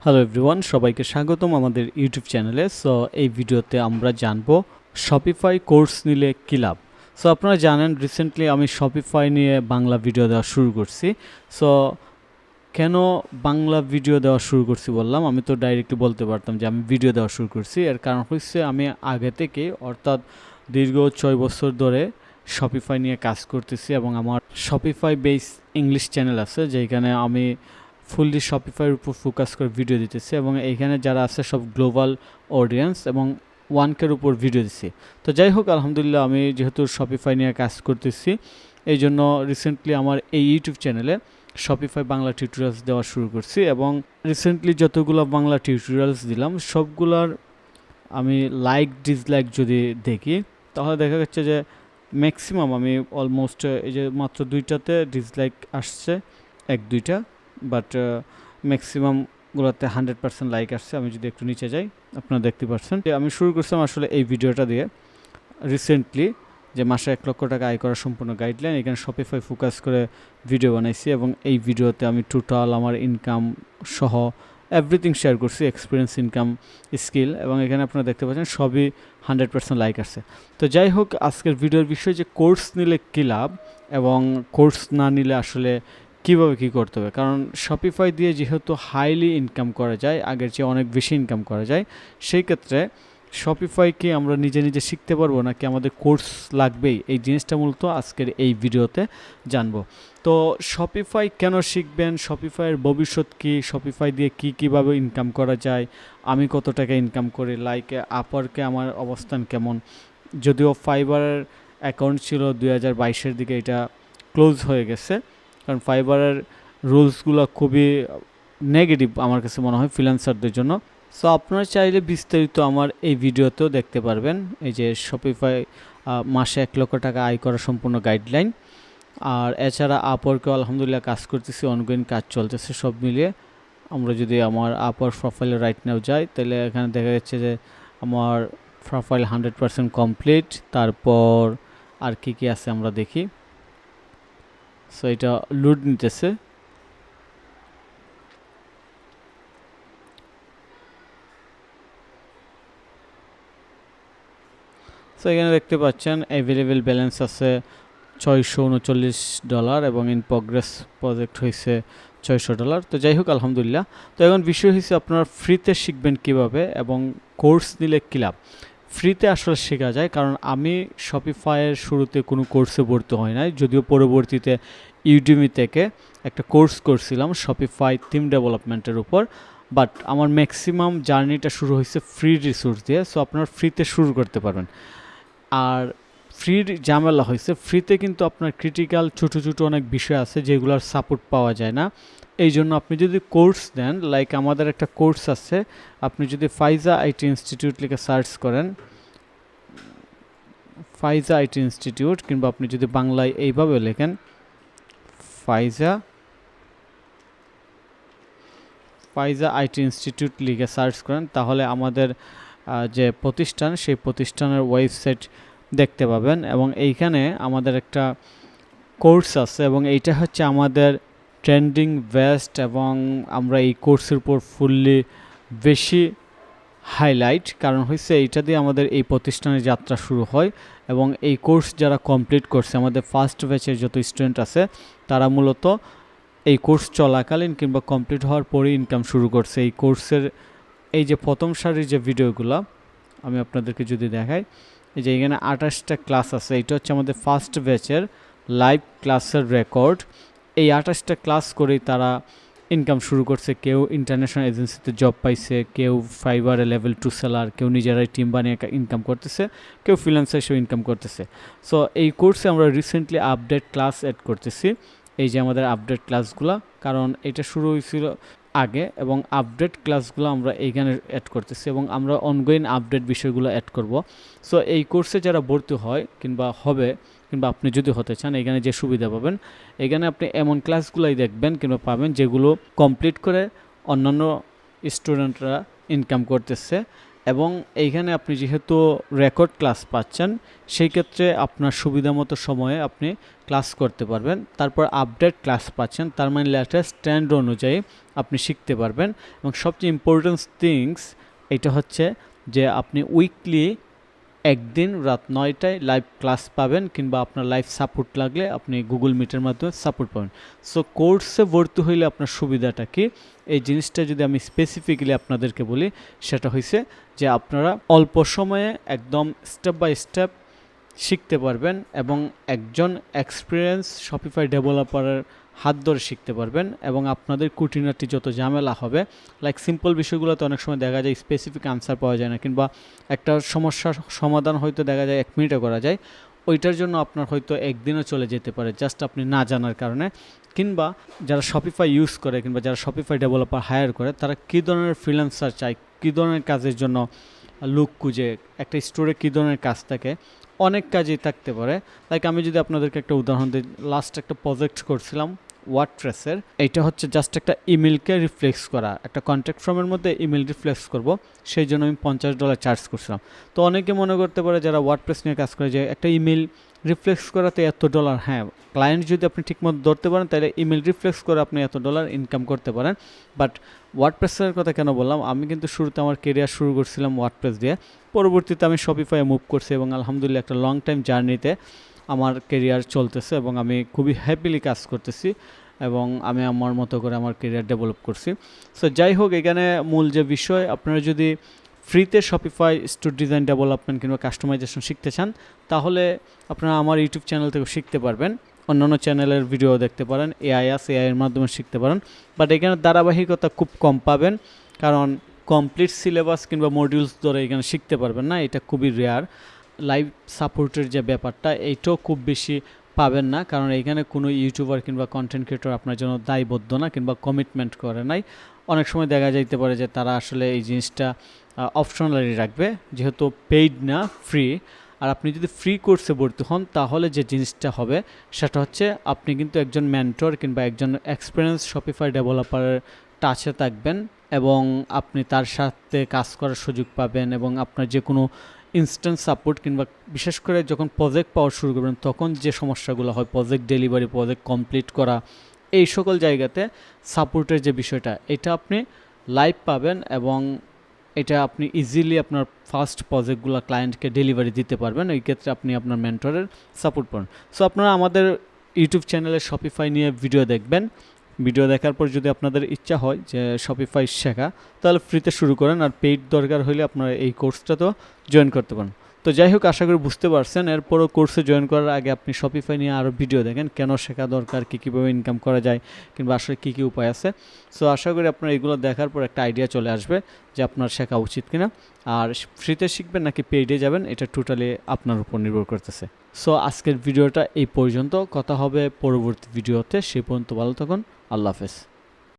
Hello everyone, সবাইকে স্বাগতম আমাদের ইউটিউব চ্যানেলে। সো এই ভিডিওতে আমরা জানবো শপিফাই কোর্স নিলে কী লাভ। সো আপনারা জানেন রিসেন্টলি আমি শপিফাই নিয়ে বাংলা ভিডিও দেওয়া শুরু করছি। সো কেন বাংলা ভিডিও দেওয়া শুরু করছি বললাম, আমি তো ডাইরেক্টলি বলতে পারতাম যে আমি ভিডিও দেওয়া শুরু করছি। এর কারণ হচ্ছে আমি আগে থেকে অর্থাৎ দীর্ঘ 6 বছর ধরে শপিফাই নিয়ে কাজ করতেছি এবং আমার শপিফাই বেস ইংলিশ চ্যানেল আছে যেখানে আমি ফুললি শপিফাইয়ের উপর ফোকাস করে ভিডিও দিতেছি এবং এইখানে যারা আছে সব গ্লোবাল অডিয়েন্স এবং 1K উপর ভিডিও দিচ্ছি। তো যাই হোক, আলহামদুলিল্লাহ আমি যেহেতু শপিফাই নিয়ে কাজ করতেছি এই জন্য রিসেন্টলি আমার এই ইউটিউব চ্যানেলে শপিফাই বাংলা টিউটোরিয়ালস দেওয়া শুরু করছি এবং রিসেন্টলি যতগুলো বাংলা টিউটোরিয়ালস দিলাম সবগুলার আমি লাইক ডিসলাইক যদি দেখি তাহলে দেখা যাচ্ছে যে ম্যাক্সিমাম আমি অলমোস্ট এই যে মাত্র 2টাতে ডিসলাইক আসছে, 1-2টা, বাট ম্যাক্সিমামগুলোতে 100% লাইক আসছে। আমি যদি একটু নিচে যাই আপনারা দেখতে পাচ্ছেন যে আমি শুরু করছিলাম আসলে এই ভিডিওটা দিয়ে রিসেন্টলি যে মাসে 1 লক্ষ টাকা আয় করার সম্পূর্ণ গাইডলাইন, এখানে শপিফাই ফোকাস করে ভিডিও বানাইছি এবং এই ভিডিওতে আমি টোটাল আমার ইনকাম সহ এভরিথিং শেয়ার করছি, এক্সপিরিয়েন্স, ইনকাম, স্কিল, এবং এখানে আপনারা দেখতে পাচ্ছেন সবই 100% লাইক আসছে। তো যাই হোক, আজকের ভিডিওর বিষয় যে কোর্স নিলে কী লাভ এবং কোর্স না নিলে আসলে কীভাবে কী করতে হবে। কারণ শপিফাই দিয়ে যেহেতু হাইলি ইনকাম করা যায়, আগের চেয়ে অনেক বেশি ইনকাম করা যায়, সেই ক্ষেত্রে শপিফাইকে আমরা নিজে নিজে শিখতে পারবো নাকি আমাদের কোর্স লাগবেই, এই জিনিসটা মূলত আজকের এই ভিডিওতে জানবো। তো শপিফাই কেন শিখবেন, শপিফাইয়ের ভবিষ্যৎ কী, শপিফাই দিয়ে কীভাবে ইনকাম করা যায়, আমি কত টাকা ইনকাম করি, লাইক আপওয়ার্কে আমার অবস্থান কেমন, যদিও ফাইবারের অ্যাকাউন্ট ছিল 2022-এর দিকে, এটা ক্লোজ হয়ে গেছে কারণ ফাইবারের রুলসগুলো খুবই নেগেটিভ আমার কাছে মনে হয় ফ্রিল্যান্সারদের জন্য। সো আপনারা চাইলে বিস্তারিত আমার এই ভিডিওতেও দেখতে পারবেন, এই যে শপিফাই মাসে 1 লক্ষ টাকা আয় করার সম্পূর্ণ গাইডলাইন। আর এছাড়া আপওয়ার্কেও আলহামদুলিল্লাহ কাজ করতেছি, অনগোয়িং কাজ চলতেছে সব মিলিয়ে। আমরা যদি আমার আপওয়ার্ক প্রোফাইলে রাইট নাও যাই তাহলে এখানে দেখা যাচ্ছে যে আমার প্রোফাইল 100% কমপ্লিট। তারপর আর কি আছে আমরা দেখি। সো এটা লোড নিতেছে। সো এখানে দেখতে পাচ্ছেন অ্যাভেলেবেল ব্যালেন্স আছে $639 এবং ইন প্রোগ্রেস প্রজেক্ট হয়েছে $600। তো যাই হোক, আলহামদুলিল্লাহ। তো এখন বিষয় হচ্ছে আপনারা ফ্রিতে শিখবেন কিভাবে এবং কোর্স নিলে কী লাভ। ফ্রিতে আসলে শেখা যায়, কারণ আমি শপিফাইয়ের শুরুতে কোনো কোর্সে ভর্তি হয় নাই, যদিও পরবর্তীতে ইউডেমি থেকে একটা কোর্স করছিলাম শপিফাই থিম ডেভেলপমেন্টের উপর, বাট আমার ম্যাক্সিমাম জার্নিটা শুরু হয়েছে ফ্রি রিসোর্স দিয়ে। সো আপনারা ফ্রিতে শুরু করতে পারবেন। আর ফ্রির ঝামেলা হয়েছে, ফ্রিতে কিন্তু আপনার ক্রিটিক্যাল ছোটো ছোটো অনেক বিষয় আছে যেগুলোর সাপোর্ট পাওয়া যায় না। এই জন্য আপনি যদি কোর্স দেন, লাইক আমাদের একটা কোর্স আছে, আপনি যদি ফাইজা আইটি ইনস্টিটিউট লিখে সার্চ করেন, ফাইজা আইটি ইনস্টিটিউট, কিংবা আপনি যদি বাংলায় এইভাবে লেখেন ফাইজা আইটি ইনস্টিটিউট লিখে সার্চ করেন, তাহলে আমাদের যে প্রতিষ্ঠান সেই প্রতিষ্ঠানের ওয়েবসাইট দেখতে পাবেন এবং এইখানে আমাদের একটা কোর্স আছে এবং এইটা হচ্ছে আমাদের ট্রেন্ডিং বেস্ট এবং আমরা এই কোর্সের উপর ফুললি বেশি হাইলাইট, কারণ হচ্ছে এইটা দিয়ে আমাদের এই প্রতিষ্ঠানের যাত্রা শুরু হয় এবং এই কোর্স যারা কমপ্লিট করছে, আমাদের ফার্স্ট ব্যাচের যত স্টুডেন্ট আছে তারা মূলত এই কোর্স চলাকালীন কিংবা কমপ্লিট হওয়ার পরে ইনকাম শুরু করছে। এই কোর্সের এই যে প্রথম সারির যে ভিডিওগুলো আমি আপনাদেরকে যদি দেখাই, এই যে এখানে 28টা ক্লাস আছে, এটা হচ্ছে আমাদের ফার্স্ট ব্যাচের লাইভ ক্লাসের রেকর্ড। এই 28টা ক্লাস করেই তারা ইনকাম শুরু করছে। কেউ ইন্টারন্যাশনাল এজেন্সিতে জব পাইছে, কেউ ফাইবারে লেভেল 2 সেলার, কেউ নিজেরাই টিম বানিয়ে ইনকাম করতেছে, কেউ ফ্রিল্যান্সার হিসেবে ইনকাম করতেছে। সো এই কোর্সে আমরা রিসেন্টলি আপডেট ক্লাস অ্যাড করতেছি, এই যে আমাদের আপডেট ক্লাসগুলো, কারণ এটা শুরু হয়েছিল আগে এবং আপডেট ক্লাসগুলো আমরা এইখানে অ্যাড করতেছি এবং আমরা অনগোয়িং আপডেট বিষয়গুলো অ্যাড করব। সো এই কোর্সে যারা ভর্তি হয় কিংবা হবে কিংবা আপনি যদি হতে চান, এখানে যে সুবিধা পাবেন, এখানে আপনি এমন ক্লাসগুলোই দেখবেন কিংবা পাবেন যেগুলো কমপ্লিট করে অন্যান্য স্টুডেন্টরা ইনকাম করতেছে এবং এইখানে আপনি যেহেতু রেকর্ড ক্লাস পাচ্ছেন সেই ক্ষেত্রে আপনার সুবিধা মতো সময়ে আপনি ক্লাস করতে পারবেন। তারপর আপডেট ক্লাস পাচ্ছেন, তার মানে লেটেস্ট ট্রেন্ড অনুযায়ী আপনি শিখতে পারবেন। এবং সবচেয়ে ইম্পর্টেন্ট থিংস এটা হচ্ছে যে আপনি উইকলি একদিন রাত 9টায় লাইভ ক্লাস পাবেন, কিংবা আপনার লাইভ সাপোর্ট লাগলে আপনি গুগল মিটের মাধ্যমে সাপোর্ট পাবেন। সো কোর্সে ভর্তি হইলে আপনার সুবিধাটা কি, এই জিনিসটা যদি আমি স্পেসিফিক্যালি আপনাদেরকে বলি, সেটা হয়েছে যে আপনারা অল্প সময়ে একদম স্টেপ বাই স্টেপ শিখতে পারবেন এবং একজন এক্সপিরিয়েন্স শপিফাই ডেভেলপারের হাত ধরে শিখতে পারবেন। এবং আপনাদের খুঁটিনাটি যত ঝামেলা হবে, লাইক সিম্পল বিষয়গুলোতে অনেক সময় দেখা যায় স্পেসিফিক আনসার পাওয়া যায় না, কিংবা একটা সমস্যার সমাধান হয়তো দেখা যায় 1 মিনিটে করা যায়, ওইটার জন্য আপনার হয়তো একদিনও চলে যেতে পারে জাস্ট আপনি না জানার কারণে। কিংবা যারা শপিফাই ইউজ করে কিংবা যারা শপিফাই ডেভেলপার হায়ার করে, তারা কী ধরনের ফ্রিল্যান্সার চায়, কী ধরনের কাজের জন্য লুক খুঁজে, একটা স্টোরে কী ধরনের কাজ থাকে, অনেক কাজই থাকতে পারে। লাইক আমি যদি আপনাদেরকে একটা উদাহরণ দিই, লাস্ট একটা প্রজেক্ট করছিলাম ওয়ার্ডপ্রেসের। এইটা হচ্ছে জাস্ট একটা ইমেলকে রিফ্লেক্স করা, একটা কন্ট্যাক্ট ফর্মের মধ্যে ইমেল রিফ্লেক্স করব, সেই জন্য আমি $50 চার্জ করছিলাম। তো অনেকে মনে করতে পারে যারা ওয়ার্ডপ্রেস নিয়ে কাজ করে যে একটা ইমেল রিফ্লেক্স করাতে $100। হ্যাঁ, ক্লায়েন্ট যদি আপনি ঠিকমতো ধরতে পারেন তাহলে ইমেল রিফ্লেক্স করে আপনি $100 ইনকাম করতে পারেন। বাট ওয়ার্ডপ্রেসের কথা কেন বললাম, আমি কিন্তু শুরুতে আমার কেরিয়ার শুরু করছিলাম ওয়ার্ডপ্রেস দিয়ে, পরবর্তীতে আমি শপিফাইয়ে মুভ করছি এবং আলহামদুলিল্লাহ একটা লং টাইম জার্নিতে আমার কেরিয়ার চলতেছে এবং আমি খুবই হ্যাপিলি কাজ করতেছি এবং আমি আমার মতো করে আমার কেরিয়ার ডেভেলপ করছি। সো যাই হোক, এখানে মূল যে বিষয়, আপনারা যদি ফ্রিতে শপিফাই স্টোর ডিজাইন ডেভেলপমেন্ট কিংবা কাস্টমাইজেশন শিখতে চান, তাহলে আপনারা আমার ইউটিউব চ্যানেল থেকে শিখতে পারবেন। অন্যান্য চ্যানেলের ভিডিও দেখতে পারেন, এআইয়ের মাধ্যমে শিখতে পারেন। বাট এখানে ধারাবাহিকতা খুব কম পাবেন, কারণ কমপ্লিট সিলেবাস কিংবা মডিউলস ধরে এখানে শিখতে পারবেন না, এটা খুবই রেয়ার। লাইভ সাপোর্টের যে ব্যাপারটা, এইটাও খুব বেশি পাবেন না, কারণ এখানে কোনো ইউটিউবার কিংবা কন্টেন্ট ক্রিয়েটর আপনার জন্য দায়বদ্ধ না কিংবা কমিটমেন্ট করে নাই। অনেক সময় দেখা যাইতে পারে যে তারা আসলে এই জিনিসটা অপশনালি রাখবে, যেহেতু পেইড না, ফ্রি। আর আপনি যদি ফ্রি কোর্সে ভর্তি হন, তাহলে যে জিনিসটা হবে সেটা হচ্ছে আপনি কিন্তু একজন মেন্টর কিংবা একজন এক্সপিরিয়েন্স শপিফাই ডেভেলপারের টাচে থাকবেন এবং আপনি তার সাথে কাজ করার সুযোগ পাবেন এবং আপনার যে কোনো ইনস্ট্যান্ট সাপোর্ট কিংবা বিশেষ করে যখন প্রজেক্ট পাওয়া শুরু করবেন তখন যে সমস্যাগুলো হয়, প্রজেক্ট ডেলিভারি, প্রজেক্ট কমপ্লিট করা, এই সকল জায়গাতে সাপোর্টের যে বিষয়টা, এটা আপনি লাইভ পাবেন এবং এটা আপনি ইজিলি আপনার ফার্স্ট প্রজেক্টগুলো ক্লায়েন্টকে ডেলিভারি দিতে পারবেন। এই ক্ষেত্রে আপনি আপনার মেন্টরের সাপোর্ট পান। সো আপনারা আমাদের ইউটিউব চ্যানেলে শপিফাই নিয়ে ভিডিও দেখবেন। ভিডিও দেখার পর যদি আপনাদের ইচ্ছা হয় যে শপিফাই শেখা, তাহলে ফ্রিতে শুরু করেন, আর পেইড দরকার হলে আপনারা এই কোর্সটা তো জয়েন করতে পারেন। তো যাই হোক, আশা করি বুঝতে পারছেন। এরপরও কোর্সে জয়েন করার আগে আপনি শপিফাই নিয়ে আরও ভিডিও দেখেন, কেন শেখা দরকার, কীভাবে ইনকাম করা যায় কিংবা আসলে কী উপায় আছে। সো আশা করি আপনার এগুলো দেখার পর একটা আইডিয়া চলে আসবে যে আপনার শেখা উচিত কিনা। আর ফ্রিতে শিখবেন নাকি পেইডে যাবেন, এটা টোটালি আপনার উপর নির্ভর করতেছে। সো আজকের ভিডিওটা এই পর্যন্ত, কথা হবে পরবর্তী ভিডিওতে। সেই পর্যন্ত ভালো থাকুন, আল্লাহ হাফেজ।